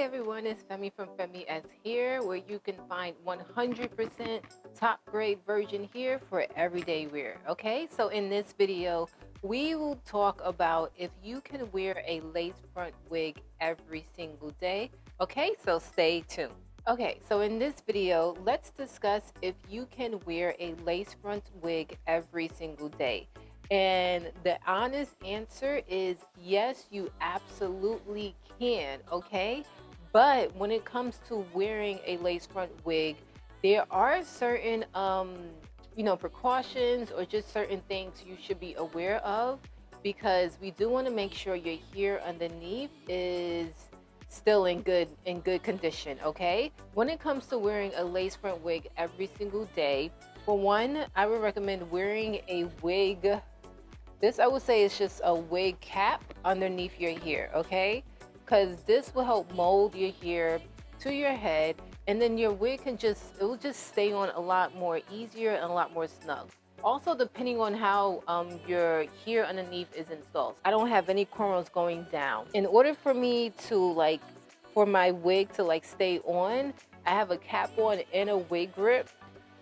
everyone, it's Femi from Femi S here, where you can find 100% top grade version here for everyday wear. Okay, so in this video, we will talk about if you can wear a lace front wig every single day. Okay, so stay tuned. Okay, so in this video, let's discuss if you can wear a lace front wig every single day. And the honest answer is yes, you absolutely can, okay? But when it comes to wearing a lace front wig, there are certain precautions or just certain things you should be aware of, because we do want to make sure your hair underneath is still in good condition, okay? When it comes to wearing a lace front wig every single day, for one, I would recommend wearing a wig. This, I would say, is just a wig cap underneath your hair, okay? Because this will help mold your hair to your head, and then your wig it will just stay on a lot more easier and a lot more snug. Also, depending on how your hair underneath is installed. I don't have any cornrows going down. In order for me to for my wig to stay on, I have a cap on and a wig grip,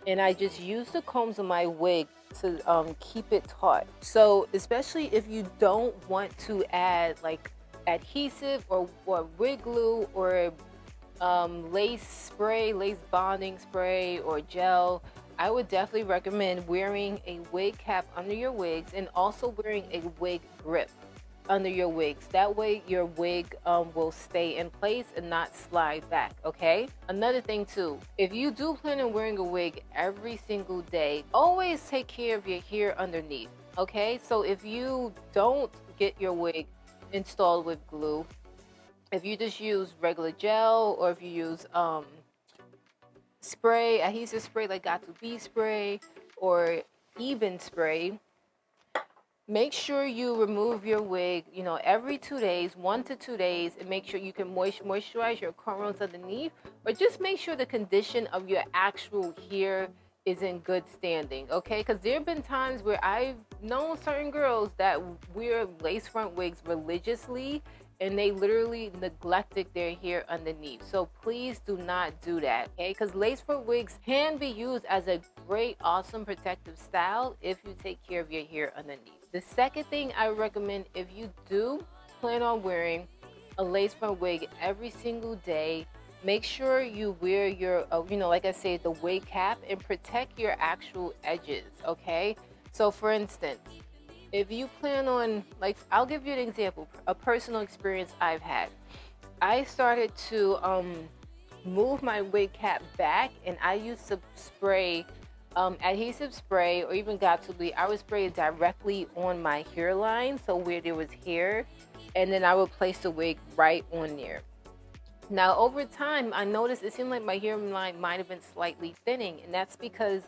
and I just use the combs of my wig to keep it taut. So especially if you don't want to add like adhesive or wig glue or lace spray, lace bonding spray or gel, I would definitely recommend wearing a wig cap under your wigs and also wearing a wig grip under your wigs. That way your wig will stay in place and not slide back, okay? Another thing too, if you do plan on wearing a wig every single day, always take care of your hair underneath, okay? So if you don't get your wig installed with glue, if you just use regular gel, or if you use spray, adhesive spray like Got2b spray or even spray, make sure you remove your wig, every 2 days, 1 to 2 days, and make sure you can moisturize your cornrows underneath, or just make sure the condition of your actual hair is in good standing, okay? Because there have been times where I've known certain girls that wear lace front wigs religiously, and they literally neglected their hair underneath. So please do not do that, okay? Because lace front wigs can be used as a great, awesome protective style if you take care of your hair underneath. The second thing I recommend, if you do plan on wearing a lace front wig every single day, make sure you wear your, like I said, the wig cap, and protect your actual edges, okay? So for instance, if you plan on, I'll give you an example, a personal experience I've had. I started to move my wig cap back, and I used to spray adhesive spray, or even Got2b. I would spray it directly on my hairline, so where there was hair, and then I would place the wig right on there. Now, over time, I noticed it seemed like my hairline might have been slightly thinning, and that's because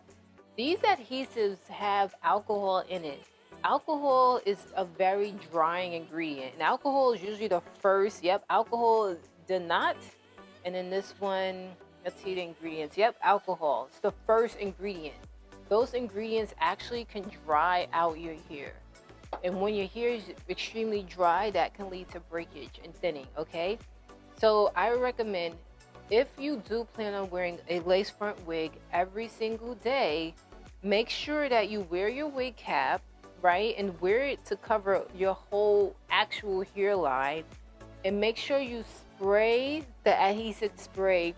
these adhesives have alcohol in it. Alcohol is a very drying ingredient, and alcohol is usually the first. Yep, alcohol is not. And then this one, let's see the ingredients. Yep, alcohol. It's the first ingredient. Those ingredients actually can dry out your hair, and when your hair is extremely dry, that can lead to breakage and thinning, okay? So I recommend, if you do plan on wearing a lace front wig every single day, make sure that you wear your wig cap, right, and wear it to cover your whole actual hairline, and make sure you spray the adhesive spray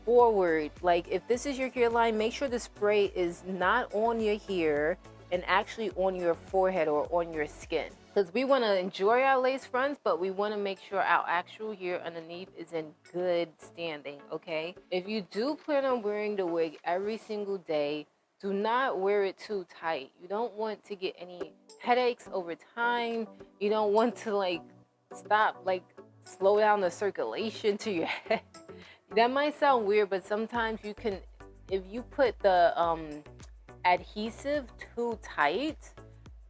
forward. Like, if this is your hairline, make sure the spray is not on your hair and actually on your forehead or on your skin, because we want to enjoy our lace fronts, but we want to make sure our actual hair underneath is in good standing, okay? If you do plan on wearing the wig every single day, do not wear it too tight. You don't want to get any headaches over time. You don't want to slow down the circulation to your head. That might sound weird, but sometimes you can, if you put the adhesive too tight,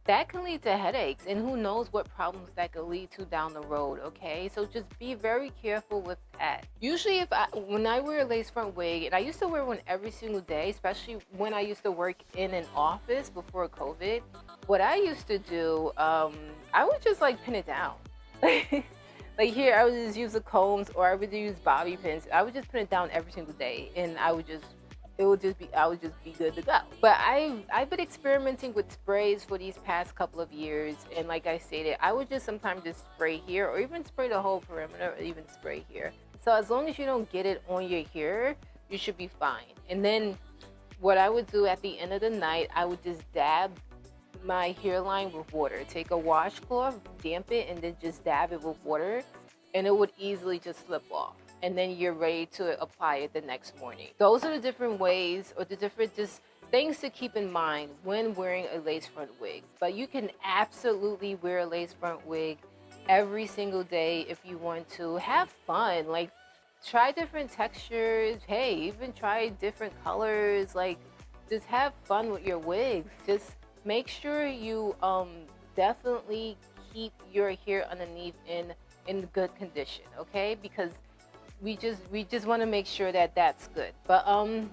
that can lead to headaches, and who knows what problems that could lead to down the road, okay? So just be very careful with that. Usually when I wear a lace front wig, and I used to wear one every single day, especially when I used to work in an office before COVID, what I used to do, I would just pin it down. Like here, I would just use the combs, or I would use bobby pins. I would just put it down every single day, and I would just I would just be good to go. But I've been experimenting with sprays for these past couple of years, and like I stated, I would just sometimes just spray here, or even spray the whole perimeter, or even spray here. So as long as you don't get it on your hair, you should be fine. And then what I would do at the end of the night, I would just dab my hairline with water. Take a washcloth, damp it, and then just dab it with water, and it would easily just slip off. And then you're ready to apply it the next morning. Those are the different ways, or the different just things to keep in mind when wearing a lace front wig. But you can absolutely wear a lace front wig every single day if you want to. Have fun. Like, try different textures. Hey, even try different colors. Like, just have fun with your wigs. Just make sure you definitely keep your hair underneath in good condition, okay? Because we just want to make sure that that's good. But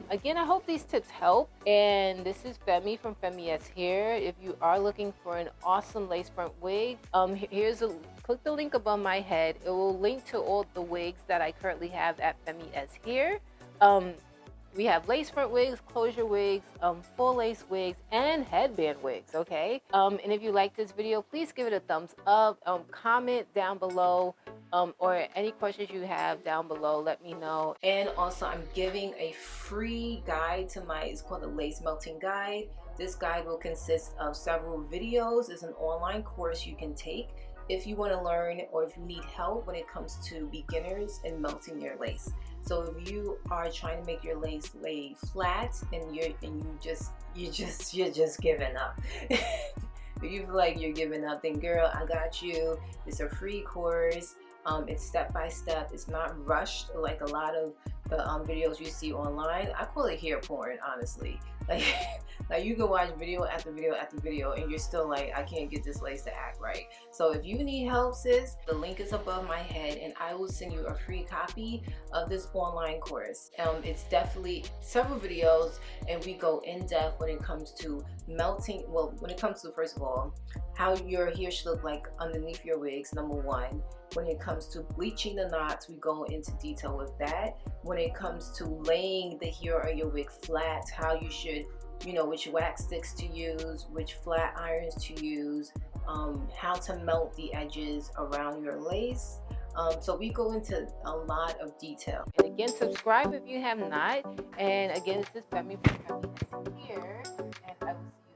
again, I hope these tips help. And this is Femi from Femi S here. If you are looking for an awesome lace front wig, click the link above my head. It will link to all the wigs that I currently have at Femi S here. We have lace front wigs, closure wigs, full lace wigs, and headband wigs, okay? And if you like this video, please give it a thumbs up, comment down below, or any questions you have down below, let me know. And also, I'm giving a free guide to it's called the Lace Melting Guide. This guide will consist of several videos. It's an online course you can take if you want to learn, or if you need help when it comes to beginners in melting your lace. So if you are trying to make your lace lay flat and you're just giving up, if you feel like you're giving up, then girl, I got you. It's a free course. It's step by step. It's not rushed like a lot of the videos you see online. I call it hair porn, honestly. Like you can watch video after video after video, and you're still like, I can't get this lace to act right. So if you need help, sis, the link is above my head, and I will send you a free copy of this online course. It's definitely several videos, and we go in depth when it comes to melting. Well, when it comes to, first of all, how your hair should look like underneath your wigs, number one. When it comes to bleaching the knots, we go into detail with that. When it comes to laying the hair on your wig flat, how you should, which wax sticks to use, which flat irons to use, how to melt the edges around your lace. So we go into a lot of detail. And again, subscribe if you have not. And again, this is Femi from Femi S here, and I will see you